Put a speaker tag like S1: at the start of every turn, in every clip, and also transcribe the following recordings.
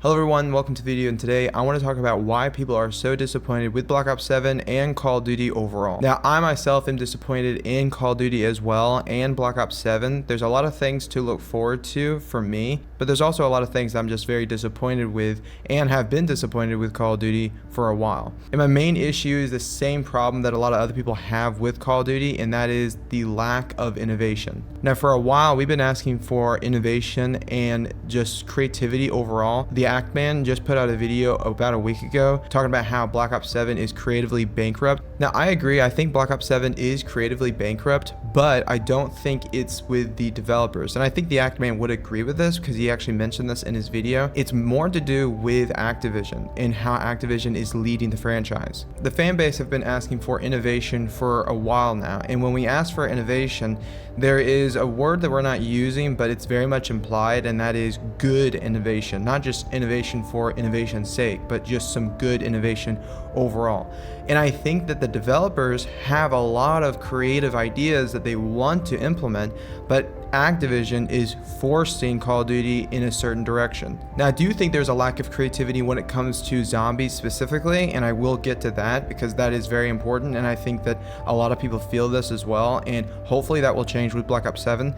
S1: Hello everyone, welcome to the video, and today I want to talk about why people are so disappointed with Black Ops 7 and Call of Duty overall. Now, I myself am disappointed in Call of Duty as well and Black Ops 7. There's a lot of things to look forward to for me, but there's also a lot of things I'm just very disappointed with and have been disappointed with Call of Duty for a while. And my main issue is the same problem that a lot of other people have with Call of Duty, and that is the lack of innovation. Now, for a while, we've been asking for innovation and just creativity overall. The Actman just put out a video about a week ago talking about how Black Ops 7 is creatively bankrupt. Now, I agree. I think Black Ops 7 is creatively bankrupt, but I don't think it's with the developers. And I think the Actman would agree with this because he actually mentioned this in his video. It's more to do with Activision and how Activision is leading the franchise. The fan base have been asking for innovation for a while now, and when we ask for innovation, there is a word that we're not using, but it's very much implied, and that is good innovation. Not just innovation for innovation's sake, but just some good innovation overall. And I think that the developers have a lot of creative ideas that they want to implement, but Activision is forcing Call of Duty in a certain direction. Now, I do think there's a lack of creativity when it comes to zombies specifically, and I will get to that because that is very important, and I think that a lot of people feel this as well, and hopefully that will change with Black Ops 7.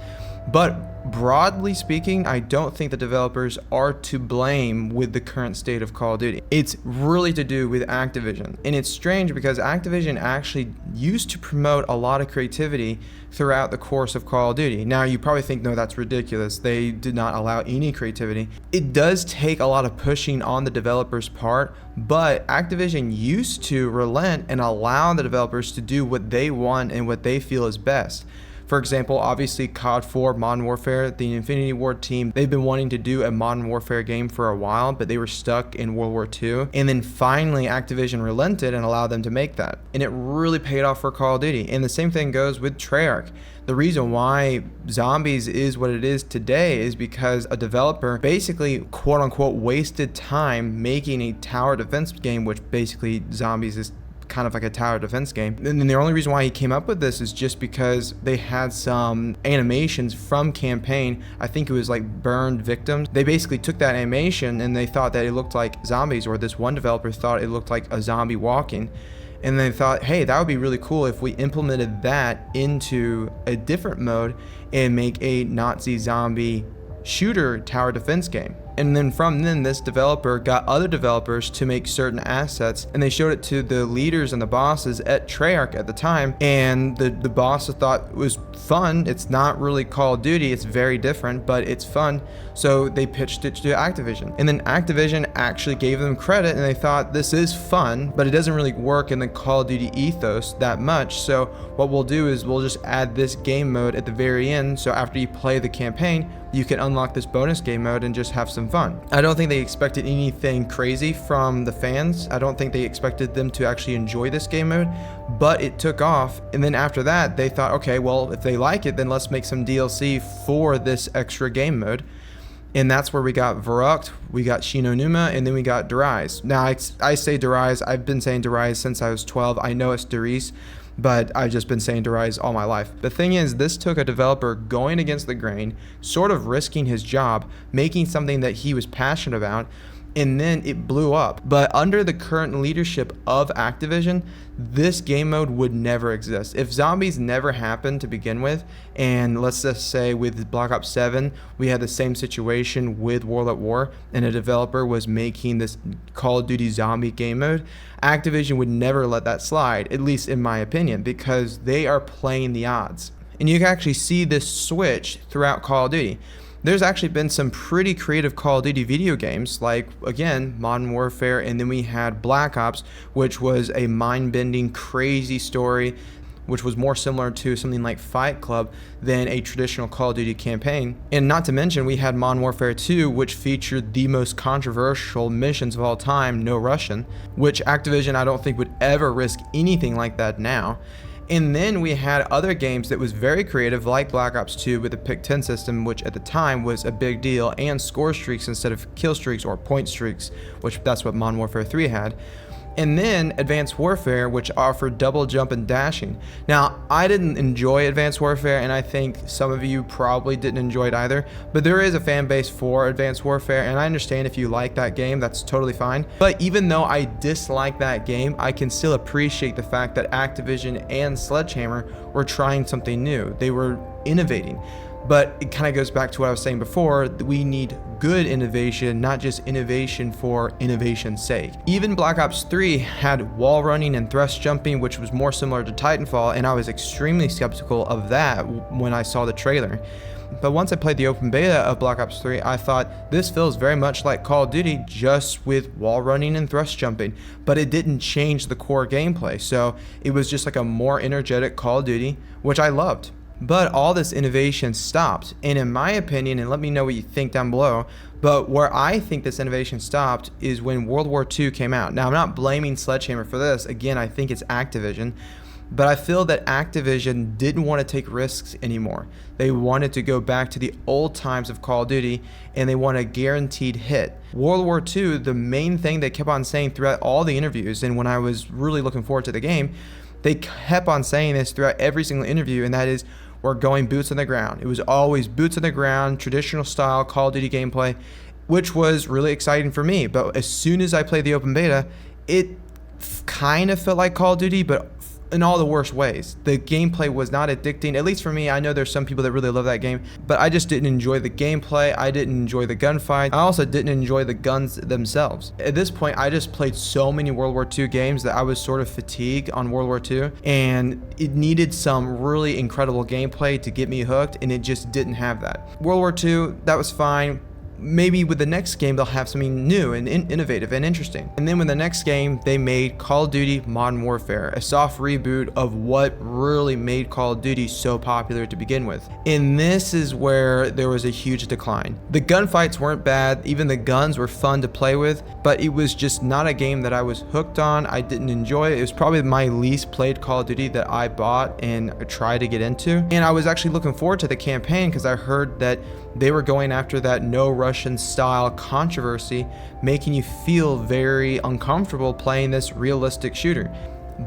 S1: But broadly speaking, I don't think the developers are to blame with the current state of Call of Duty. It's really to do with Activision. And it's strange because Activision actually used to promote a lot of creativity throughout the course of Call of Duty. Now, you probably think, no, that's ridiculous. They did not allow any creativity. It does take a lot of pushing on the developers' part, but Activision used to relent and allow the developers to do what they want and what they feel is best. For example, obviously COD 4, Modern Warfare, the Infinity Ward team, they've been wanting to do a Modern Warfare game for a while, but they were stuck in World War II. And then finally Activision relented and allowed them to make that. And it really paid off for Call of Duty. And the same thing goes with Treyarch. The reason why Zombies is what it is today is because a developer basically, quote unquote, wasted time making a tower defense game, which basically Zombies is kind of like a tower defense game. And the only reason why he came up with this is just because they had some animations from campaign. I think it was like burned victims. They basically took that animation and they thought that it looked like zombies, or this one developer thought it looked like a zombie walking. And they thought, hey, that would be really cool if we implemented that into a different mode and make a Nazi zombie shooter tower defense game. And then from then, this developer got other developers to make certain assets, and they showed it to the leaders and the bosses at Treyarch at the time, and the bosses thought it was fun. It's not really Call of Duty, it's very different, but it's fun. So they pitched it to Activision, and then Activision actually gave them credit, and they thought this is fun, but it doesn't really work in the Call of Duty ethos that much. So what we'll do is we'll just add this game mode at the very end, so after you play the campaign, you can unlock this bonus game mode and just have some fun. I don't think they expected anything crazy from the fans. I don't think they expected them to actually enjoy this game mode, but it took off. And then after that, they thought, okay, well, if they like it, then let's make some DLC for this extra game mode. And that's where we got Verrucht, we got Shinonuma, and then we got Darius. Now, I say Darius. I've been saying Darius since I was 12. I know it's Darius, but I've just been saying Darius all my life. The thing is, this took a developer going against the grain, sort of risking his job, making something that he was passionate about, and then it blew up. But under the current leadership of Activision, this game mode would never exist. If zombies never happened to begin with, and let's just say with Black Ops 7, we had the same situation with World at War, and a developer was making this Call of Duty zombie game mode, Activision would never let that slide, at least in my opinion, because they are playing the odds. And you can actually see this switch throughout Call of Duty. There's actually been some pretty creative Call of Duty video games, like, again, Modern Warfare, and then we had Black Ops, which was a mind-bending, crazy story, which was more similar to something like Fight Club than a traditional Call of Duty campaign. And not to mention, we had Modern Warfare 2, which featured the most controversial missions of all time, No Russian, which Activision I don't think would ever risk anything like that now. And then we had other games that was very creative, like Black Ops 2 with the Pick 10 system, which at the time was a big deal, and score streaks instead of kill streaks or point streaks, which that's what Modern Warfare 3 had. And then Advanced Warfare, which offered double jump and dashing. Now, I didn't enjoy Advanced Warfare, and I think some of you probably didn't enjoy it either, but there is a fan base for Advanced Warfare, and I understand if you like that game, that's totally fine. But even though I dislike that game, I can still appreciate the fact that Activision and Sledgehammer were trying something new. They were innovating. But it kind of goes back to what I was saying before, that we need good innovation, not just innovation for innovation's sake. Even Black Ops 3 had wall running and thrust jumping, which was more similar to Titanfall, and I was extremely skeptical of that when I saw the trailer. But once I played the open beta of Black Ops 3, I thought this feels very much like Call of Duty, just with wall running and thrust jumping, but it didn't change the core gameplay. So it was just like a more energetic Call of Duty, which I loved. But all this innovation stopped, and in my opinion, and let me know what you think down below, but where I think this innovation stopped is when World War II came out. Now, I'm not blaming Sledgehammer for this. Again, I think it's Activision. But I feel that Activision didn't want to take risks anymore. They wanted to go back to the old times of Call of Duty, and they want a guaranteed hit. World War II, the main thing they kept on saying throughout all the interviews, and when I was really looking forward to the game, they kept on saying this throughout every single interview, and that is, we're going boots on the ground. It was always boots on the ground, traditional style Call of Duty gameplay, which was really exciting for me. But as soon as I played the open beta, it kind of felt like Call of Duty, but in all the worst ways. The gameplay was not addicting, at least for me. I know there's some people that really love that game, but I just didn't enjoy the gameplay. I didn't enjoy the gunfight. I also didn't enjoy the guns themselves. At this point, I just played so many World War II games that I was sort of fatigued on World War II, and it needed some really incredible gameplay to get me hooked, and it just didn't have that. World War II, that was fine. Maybe with the next game they'll have something new and innovative and interesting. And then with the next game, they made Call of Duty Modern Warfare, a soft reboot of what really made Call of Duty so popular to begin with. And this is where there was a huge decline. The gunfights weren't bad, even the guns were fun to play with, but it was just not a game that I was hooked on. I didn't enjoy it. It was probably my least played Call of Duty that I bought and tried to get into. And I was actually looking forward to the campaign because I heard that they were going after that no Russian style controversy, making you feel very uncomfortable playing this realistic shooter.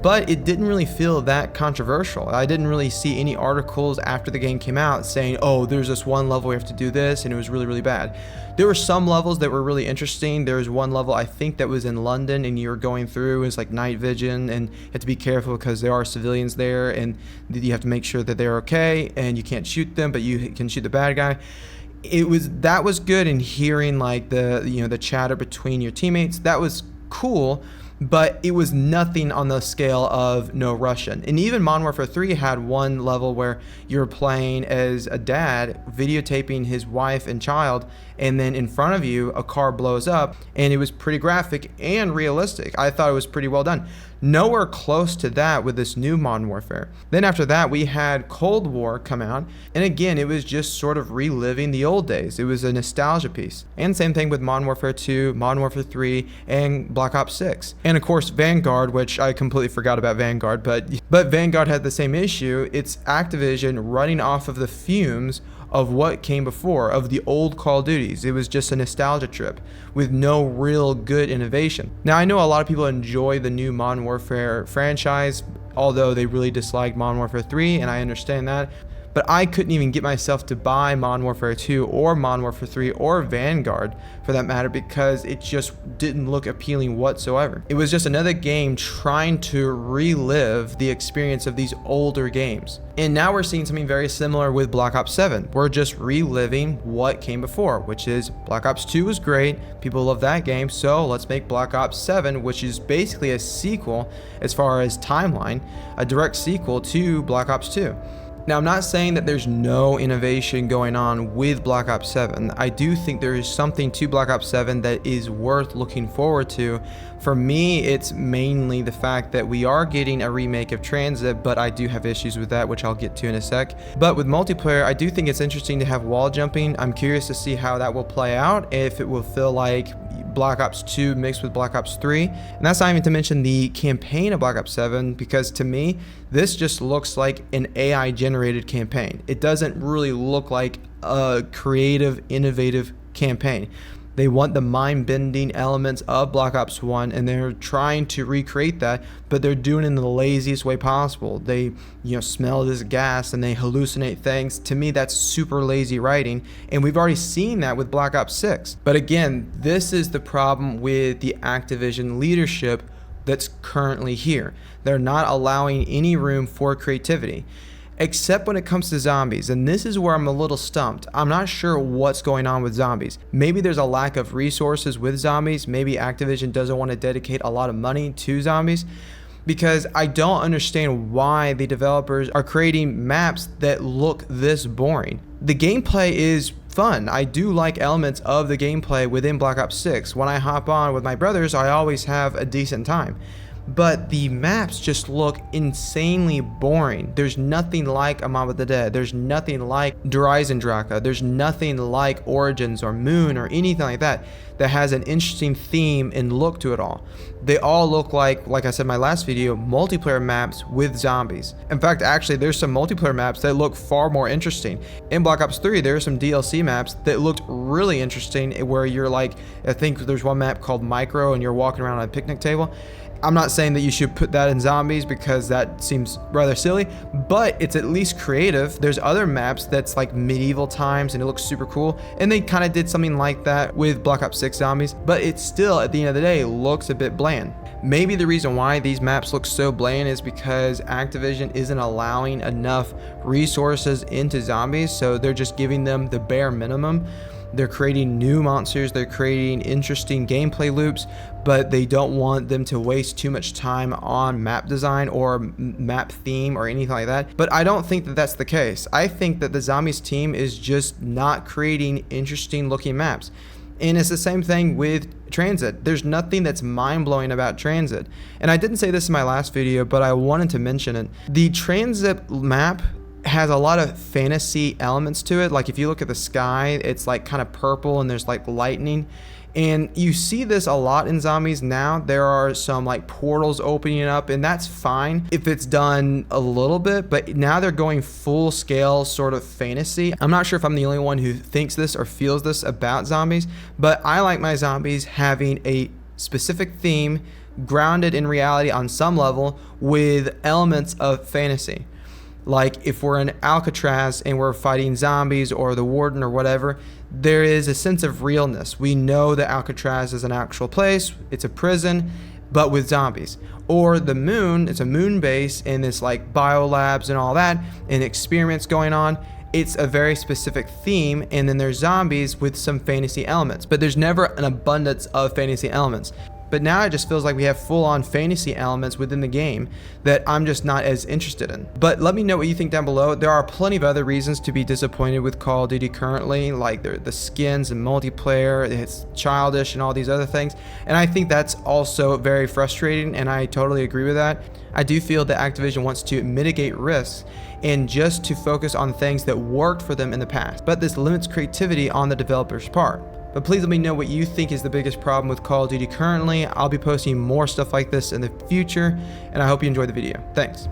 S1: But it didn't really feel that controversial. I didn't really see any articles after the game came out saying, oh, there's this one level we have to do this, and it was really, really bad. There were some levels that were really interesting. There was one level I think that was in London, and you were going through, it's like night vision, and you have to be careful because there are civilians there, and you have to make sure that they're okay, and you can't shoot them, but you can shoot the bad guy. That was good, in hearing like the chatter between your teammates. That was cool, but it was nothing on the scale of no Russian. And even Modern Warfare 3 had one level where you were playing as a dad videotaping his wife and child, and then in front of you a car blows up, and it was pretty graphic and realistic. I thought it was pretty well done. Nowhere close to that with this new Modern Warfare. Then after that, we had Cold War come out, and again, it was just sort of reliving the old days. It was a nostalgia piece. And same thing with Modern Warfare 2, Modern Warfare 3, and Black Ops 6. And of course, Vanguard, which I completely forgot about Vanguard, but Vanguard had the same issue. It's Activision running off of the fumes of what came before, of the old Call of Duties. It was just a nostalgia trip with no real good innovation. Now, I know a lot of people enjoy the new Modern Warfare franchise, although they really disliked Modern Warfare 3, and I understand that. But I couldn't even get myself to buy Modern Warfare 2 or Modern Warfare 3 or Vanguard for that matter, because it just didn't look appealing whatsoever. It was just another game trying to relive the experience of these older games. And now we're seeing something very similar with Black Ops 7. We're just reliving what came before, which is Black Ops 2 was great. People love that game, so let's make Black Ops 7, which is basically a sequel as far as timeline, a direct sequel to Black Ops 2. Now, I'm not saying that there's no innovation going on with Black Ops 7. I do think there is something to Black Ops 7 that is worth looking forward to. For me, it's mainly the fact that we are getting a remake of Transit, but I do have issues with that, which I'll get to in a sec. But with multiplayer, I do think it's interesting to have wall jumping. I'm curious to see how that will play out, if it will feel like Black Ops 2 mixed with Black Ops 3. And that's not even to mention the campaign of Black Ops 7, because to me, this just looks like an AI generated campaign. It doesn't really look like a creative, innovative campaign. They want the mind-bending elements of Black Ops 1, and they're trying to recreate that, but they're doing it in the laziest way possible. They, smell this gas and they hallucinate things. To me, that's super lazy writing, and we've already seen that with Black Ops 6. But again, this is the problem with the Activision leadership that's currently here. They're not allowing any room for creativity, except when it comes to zombies. And this is where I'm a little stumped. I'm not sure what's going on with zombies. Maybe there's a lack of resources with zombies. Maybe Activision doesn't want to dedicate a lot of money to zombies, because I don't understand why the developers are creating maps that look this boring. The gameplay is fun. I do like elements of the gameplay within Black Ops 6. When I hop on with my brothers, I always have a decent time. But the maps just look insanely boring. There's nothing like Amon of the Dead. There's nothing like Dreisendrache. There's nothing like Origins or Moon or anything like that has an interesting theme and look to it all. They all look like I said in my last video, multiplayer maps with zombies. In fact, actually, there's some multiplayer maps that look far more interesting. In Black Ops 3, there are some DLC maps that looked really interesting, where you're like, I think there's one map called Micro, and you're walking around on a picnic table. I'm not saying that you should put that in zombies, because that seems rather silly, but it's at least creative. There's other maps that's like medieval times and it looks super cool, and they kind of did something like that with Black Ops 6 zombies, but it still, at the end of the day, looks a bit bland. Maybe the reason why these maps look so bland is because Activision isn't allowing enough resources into zombies, so they're just giving them the bare minimum. They're creating new monsters, they're creating interesting gameplay loops, but they don't want them to waste too much time on map design or map theme or anything like that. But I don't think that that's the case. I think that the Zombies team is just not creating interesting looking maps. And it's the same thing with Transit. There's nothing that's mind-blowing about Transit. And I didn't say this in my last video, but I wanted to mention it. The Transit map has a lot of fantasy elements to it. Like if you look at the sky, it's like kind of purple and there's like lightning. And you see this a lot in zombies now. There are some like portals opening up, and that's fine if it's done a little bit, but now they're going full scale sort of fantasy. I'm not sure if I'm the only one who thinks this or feels this about zombies, but I like my zombies having a specific theme, grounded in reality on some level, with elements of fantasy. Like if we're in Alcatraz and we're fighting zombies or the warden or whatever, there is a sense of realness. We know that Alcatraz is an actual place, it's a prison, but with zombies. Or the moon, it's a moon base and it's like biolabs and all that, and experiments going on. It's a very specific theme, and then there's zombies with some fantasy elements, but there's never an abundance of fantasy elements. But now it just feels like we have full-on fantasy elements within the game that I'm just not as interested in. But let me know what you think down below. There are plenty of other reasons to be disappointed with Call of Duty currently, like the skins and multiplayer, it's childish and all these other things. And I think that's also very frustrating, and I totally agree with that. I do feel that Activision wants to mitigate risks and just to focus on things that worked for them in the past. But this limits creativity on the developer's part. But please let me know what you think is the biggest problem with Call of Duty currently. I'll be posting more stuff like this in the future, and I hope you enjoyed the video. Thanks.